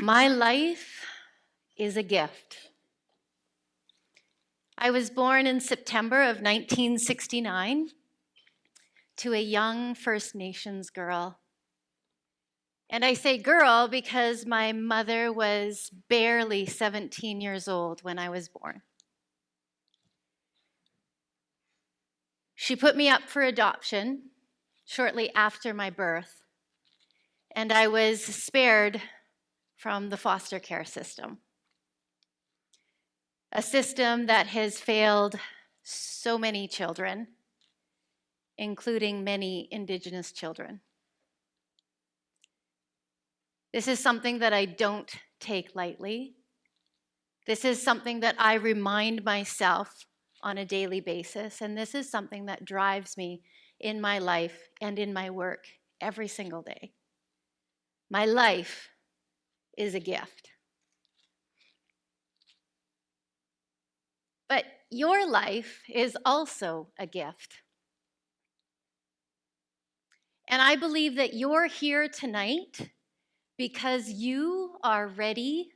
My life is a gift. I was born in September of 1969 to a young First Nations girl. And I say girl because my mother was barely 17 years old when I was born. She put me up for adoption shortly after my birth, and I was spared from the foster care system. A system that has failed so many children, including many Indigenous children. This is something that I don't take lightly. This is something that I remind myself on a daily basis, and this is something that drives me in my life and in my work every single day. My life is a gift. But your life is also a gift. And I believe that you're here tonight because you are ready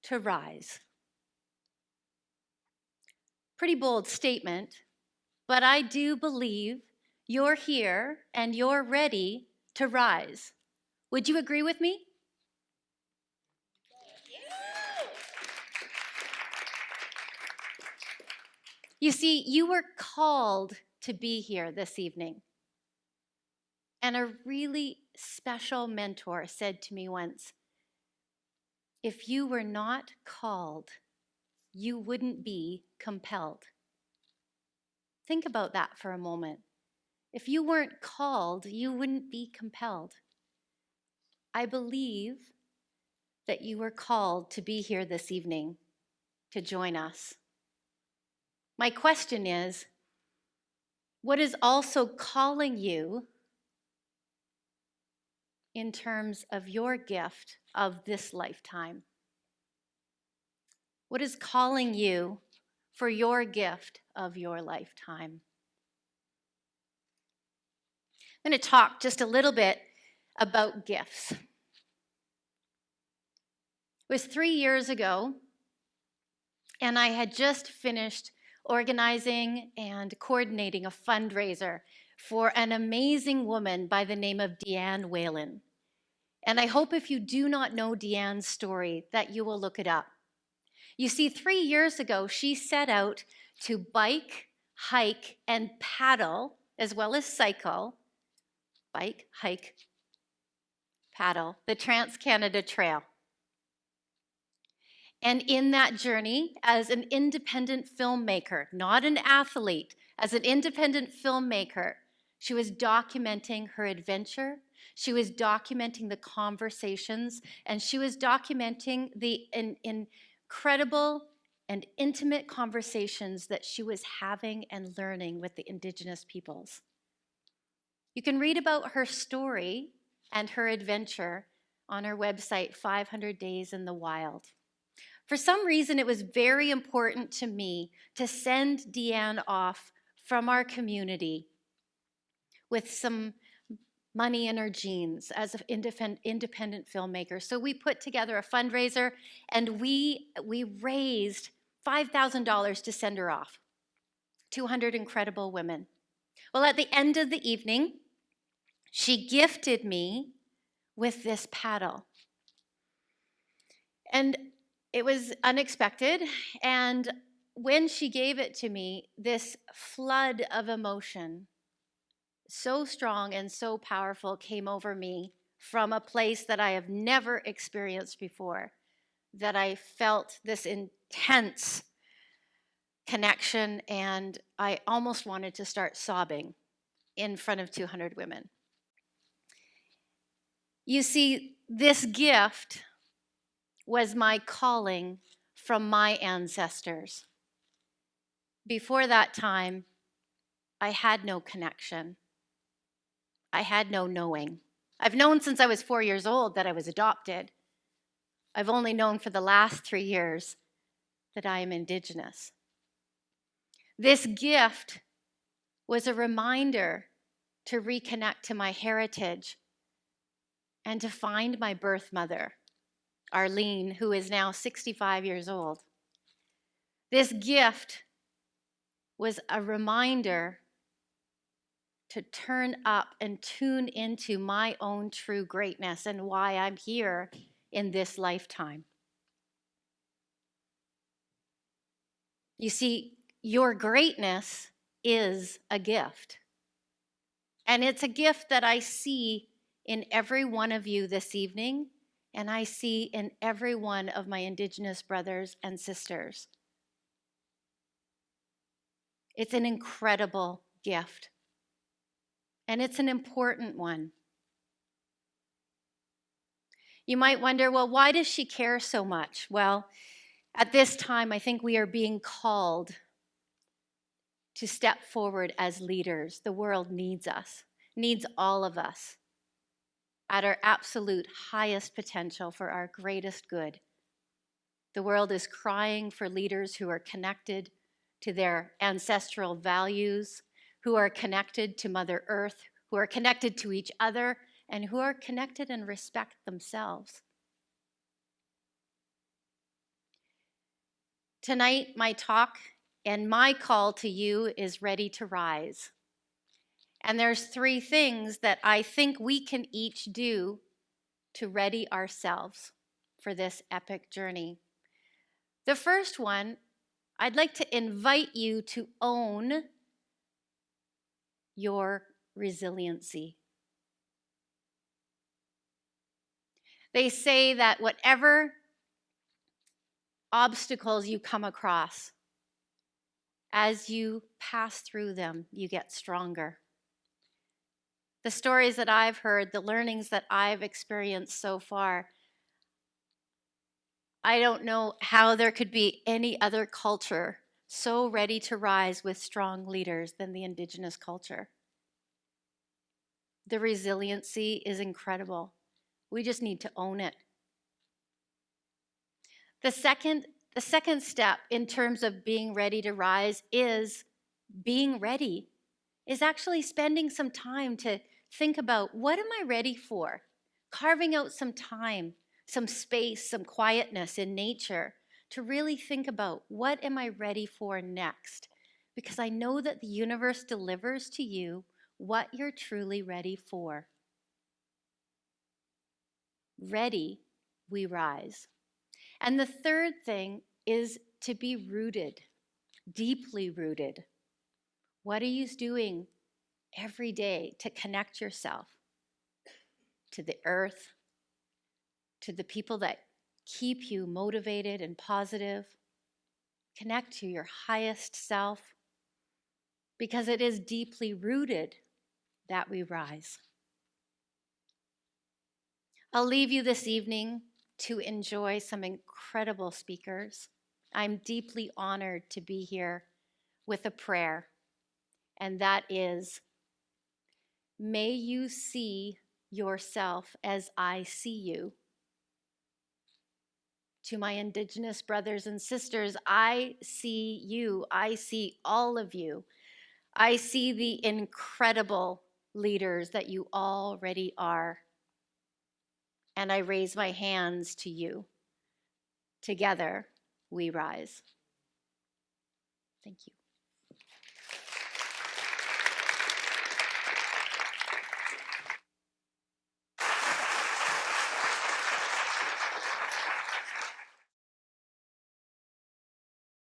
to rise. Pretty bold statement, but I do believe you're here and you're ready to rise. Would you agree with me? You see, you were called to be here this evening. And a really special mentor said to me once, if you were not called, you wouldn't be compelled. Think about that for a moment. If you weren't called, you wouldn't be compelled. I believe that you were called to be here this evening to join us. My question is, what is also calling you in terms of your gift of this lifetime? What is calling you for your gift of your lifetime? I'm going to talk just a little bit about gifts. It was 3 years ago, and I had just finished organizing and coordinating a fundraiser for an amazing woman by the name of Deanne Whalen. And I hope if you do not know Deanne's story that you will look it up. You see, 3 years ago, she set out to bike, hike, and paddle, as well as cycle, bike, hike, paddle, the Trans-Canada Trail. And in that journey, as an independent filmmaker, not an athlete, as an independent filmmaker, she was documenting her adventure, she was documenting the conversations, and she was documenting the incredible and intimate conversations that she was having and learning with the Indigenous peoples. You can read about her story and her adventure on her website, 500 Days in the Wild. For some reason, it was very important to me to send Deanne off from our community with some money in her jeans as an independent filmmaker. So we put together a fundraiser, and we raised $5,000 to send her off. 200 incredible women. Well, at the end of the evening, she gifted me with this paddle. And it was unexpected, and when she gave it to me, this flood of emotion, so strong and so powerful, came over me from a place that I have never experienced before, that I felt this intense connection, and I almost wanted to start sobbing in front of 200 women. You see, this gift was my calling from my ancestors. Before that time, I had no connection. I had no knowing. I've known since I was 4 years old that I was adopted. I've only known for the last 3 years that I am Indigenous. This gift was a reminder to reconnect to my heritage and to find my birth mother. Arlene, who is now 65 years old. This gift was a reminder to turn up and tune into my own true greatness and why I'm here in this lifetime. You see, your greatness is a gift. And it's a gift that I see in every one of you this evening, and I see in every one of my Indigenous brothers and sisters. It's an incredible gift, and it's an important one. You might wonder, well, why does she care so much? Well, at this time, I think we are being called to step forward as leaders. The world needs us, needs all of us at our absolute highest potential for our greatest good. The world is crying for leaders who are connected to their ancestral values, who are connected to Mother Earth, who are connected to each other, and who are connected and respect themselves. Tonight, my talk and my call to you is ready to rise. And there's 3 things that I think we can each do to ready ourselves for this epic journey. The first one, I'd like to invite you to own your resiliency. They say that whatever obstacles you come across, as you pass through them, you get stronger. The stories that I've heard, the learnings that I've experienced so far, I don't know how there could be any other culture so ready to rise with strong leaders than the Indigenous culture. The resiliency is incredible. We just need to own it. The second step in terms of being ready to rise is being ready, is actually spending some time to think about, what am I ready for? Carving out some time, some space, some quietness in nature to really think about, what am I ready for next? Because I know that the universe delivers to you what you're truly ready for. Ready, we rise. And the third thing is to be rooted, deeply rooted. What are you doing every day to connect yourself to the earth, to the people that keep you motivated and positive? Connect to your highest self, because it is deeply rooted that we rise. I'll leave you this evening to enjoy some incredible speakers. I'm deeply honored to be here with a prayer, and that is, may you see yourself as I see you. To my Indigenous brothers and sisters, I see you. I see all of you. I see the incredible leaders that you already are. And I raise my hands to you. Together, we rise. Thank you.